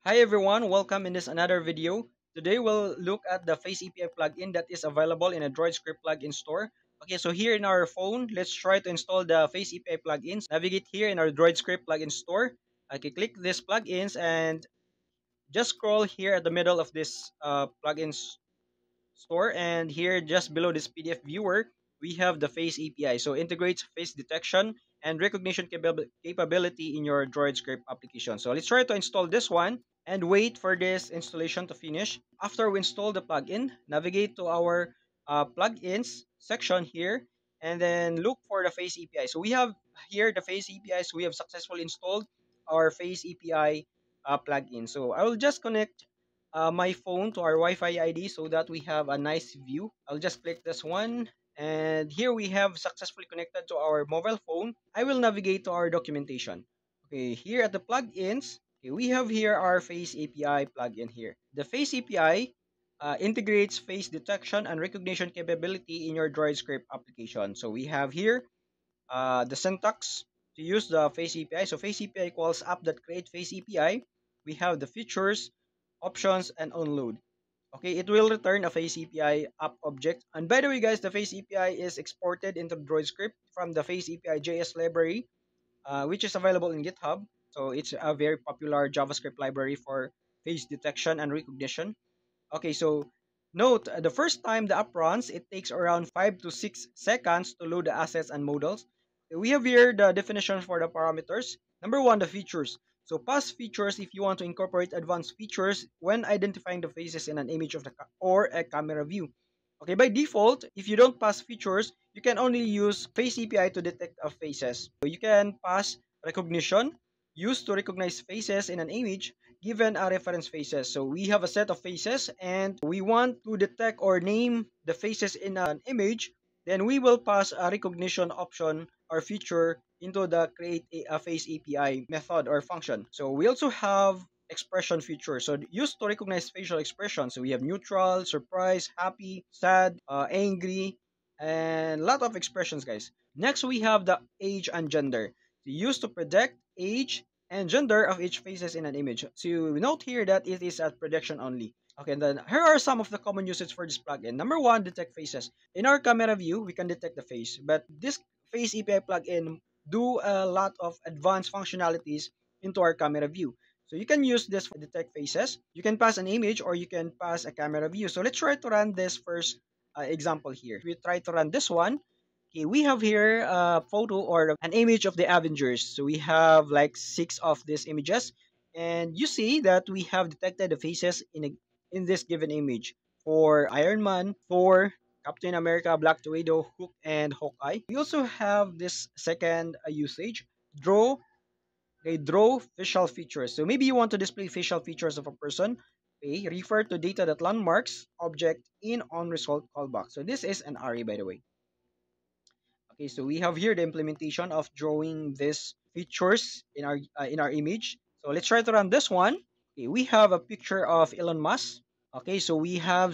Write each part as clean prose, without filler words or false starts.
Hi everyone, welcome in this another video. Today we'll look at the Face API plugin that is available in a DroidScript plugin store. Okay, so here in our phone, let's try to install the Face API plugins. Navigate here in our DroidScript plugin store. Okay, click this plugins and just scroll here at the middle of this plugins store, and here just below this PDF viewer we have the Face API. So integrates face detection and recognition capability in your DroidScript application. So let's try to install this one and wait for this installation to finish. After we install the plugin, navigate to our plugins section here and then look for the Face API. So we have here the Face API. So we have successfully installed our Face API plugin. So I will just connect my phone to our Wi-Fi ID so that we have a nice view. I'll just click this one, and here we have successfully connected to our mobile phone. I will navigate to our documentation. Okay, here at the plugins, okay, we have here our Face API plugin here. The Face API integrates face detection and recognition capability in your DroidScript application. So we have here the syntax to use the Face API. So Face API calls app that create Face API. We have the features, options, and onload. Okay, it will return a Face API app object. And by the way, guys, the Face API is exported into DroidScript from the Face API JS library, which is available in GitHub. So it's a very popular JavaScript library for face detection and recognition. Okay, so note the first time the app runs, it takes around 5 to 6 seconds to load the assets and models. We have here the definition for the parameters. Number one, the features. So pass features if you want to incorporate advanced features when identifying the faces in an image of or a camera view. Okay, by default, if you don't pass features, you can only use Face API to detect faces. So you can pass recognition, used to recognize faces in an image, given a reference faces. So we have a set of faces and we want to detect or name the faces in an image, then we will pass a recognition option or feature into the create a face API method or function. So we also have expression feature. So used to recognize facial expressions. So we have neutral, surprise, happy, sad, angry, and a lot of expressions, guys. Next, we have the age and gender. Used to predict age and gender of each faces in an image. So note here that it is at prediction only. Okay, and then here are some of the common uses for this plugin. Number one, detect faces. In our camera view, we can detect the face, but this Face API plugin do a lot of advanced functionalities into our camera view. So you can use this for detect faces. You can pass an image or you can pass a camera view. So let's try to run this first example here. We try to run this one. Okay, we have here a photo or an image of the Avengers. So we have like six of these images, and you see that we have detected the faces in this given image for Iron Man, Thor, Captain America, Black Widow, Hook, and Hawkeye. We also have this second usage, draw. Okay, draw facial features. So maybe you want to display facial features of a person. Okay, refer to data that landmarks object in on result callback. So this is an array, by the way. Okay, so we have here the implementation of drawing these features in our image. So let's try to run this one. Okay, we have a picture of Elon Musk. Okay, so we have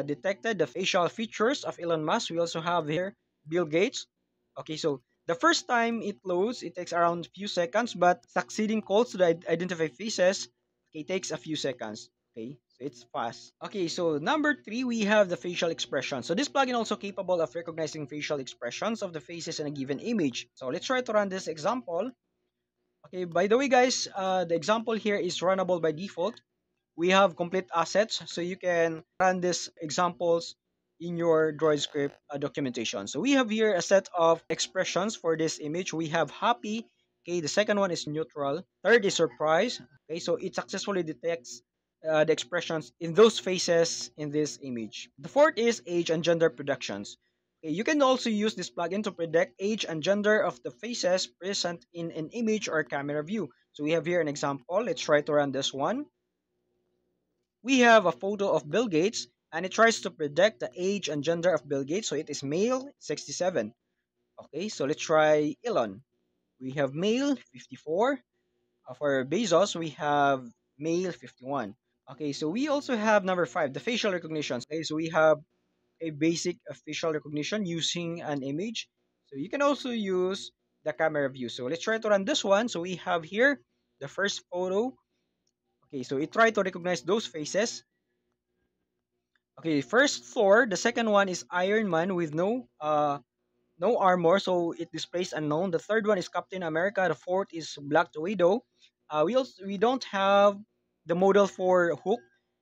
detected the facial features of Elon Musk. We also have here Bill Gates. Okay, so the first time it loads, it takes around a few seconds, but succeeding calls to identify faces, okay, takes a few seconds. Okay, so it's fast. Okay, so number three, we have the facial expression. So this plugin also capable of recognizing facial expressions of the faces in a given image. So let's try to run this example. Okay, by the way, guys, the example here is runnable by default. We have complete assets, so you can run these examples in your DroidScript documentation. So we have here a set of expressions for this image. We have happy. Okay, the second one is neutral. Third is surprise. Okay, so it successfully detects the expressions in those faces in this image. The fourth is age and gender predictions. Okay, you can also use this plugin to predict age and gender of the faces present in an image or camera view. So we have here an example. Let's try to run this one. We have a photo of Bill Gates, and it tries to predict the age and gender of Bill Gates. So it is male, 67. Okay, so let's try Elon. We have male, 54. For Bezos, we have male, 51. Okay, so we also have number five, the facial recognition. Okay, so we have a basic facial recognition using an image. So you can also use the camera view. So let's try to run this one. So we have here the first photo. Okay, so it tried to recognize those faces. Okay, first Thor. The second one is Iron Man with no armor, so it displays unknown. The third one is Captain America. The fourth is Black Widow. We don't have the model for Hook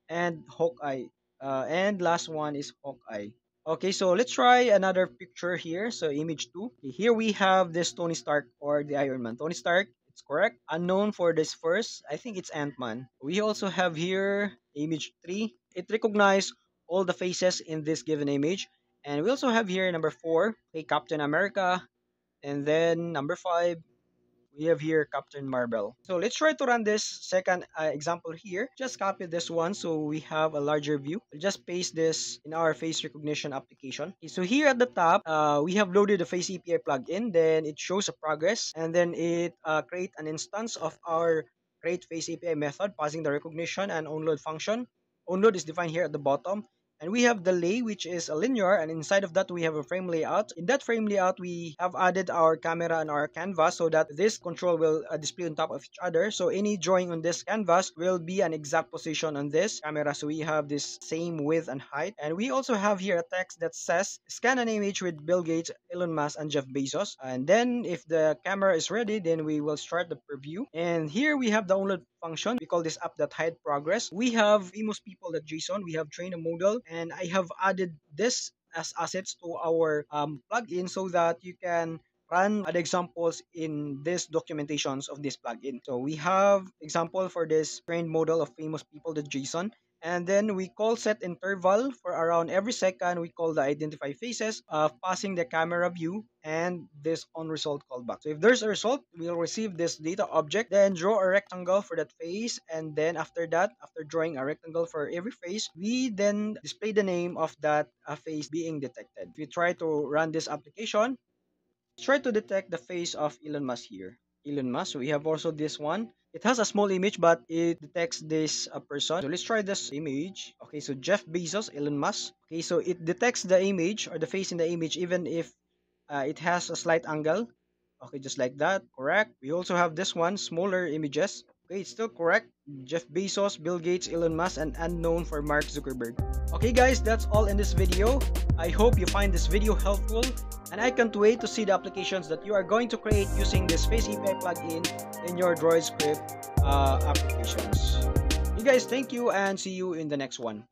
and Hawkeye. And last one is Hawkeye. Okay, so let's try another picture here. So image 2. Okay, here we have this Tony Stark or the Iron Man. Tony Stark, it's correct. Unknown for this first, I think it's Ant-Man. We also have here image 3. It recognized all the faces in this given image. And we also have here number 4, okay, Captain America. And then number 5, we have here Captain Marvel. So let's try to run this second example here. Just copy this one so we have a larger view. We'll just paste this in our face recognition application. Okay, so here at the top, we have loaded the Face API plugin. Then it shows a progress. And then it create an instance of our create Face API method, passing the recognition and onload function. Onload is defined here at the bottom. And we have the lay, which is a linear, and inside of that we have a frame layout. In that frame layout, we have added our camera and our canvas so that this control will display on top of each other. So any drawing on this canvas will be an exact position on this camera. So we have this same width and height. And we also have here a text that says, scan an image with Bill Gates, Elon Musk, and Jeff Bezos. And then if the camera is ready, then we will start the preview. And here we have the download function. We call this app.hide progress. We have famous people.json. We have train a model. And I have added this as assets to our plugin so that you can run the examples in these documentations of this plugin. So we have example for this trained model of famous people.json. And then we call set interval for around every second. We call the identify faces, passing the camera view and this on result callback. So if there's a result, we'll receive this data object, then draw a rectangle for that face. And then after that, after drawing a rectangle for every face, we then display the name of that face being detected. If you try to run this application, try to detect the face of Elon Musk here. Elon Musk. So we have also this one. It has a small image, but it detects this person. So let's try this image. Okay, so Jeff Bezos, Elon Musk. Okay, so it detects the image or the face in the image even if it has a slight angle. Okay, just like that. Correct. We also have this one, smaller images. Okay, it's still correct. Jeff Bezos, Bill Gates, Elon Musk, and unknown for Mark Zuckerberg. Okay guys, that's all in this video. I hope you find this video helpful, and I can't wait to see the applications that you are going to create using this Face API plugin in your DroidScript applications. You guys, thank you and see you in the next one.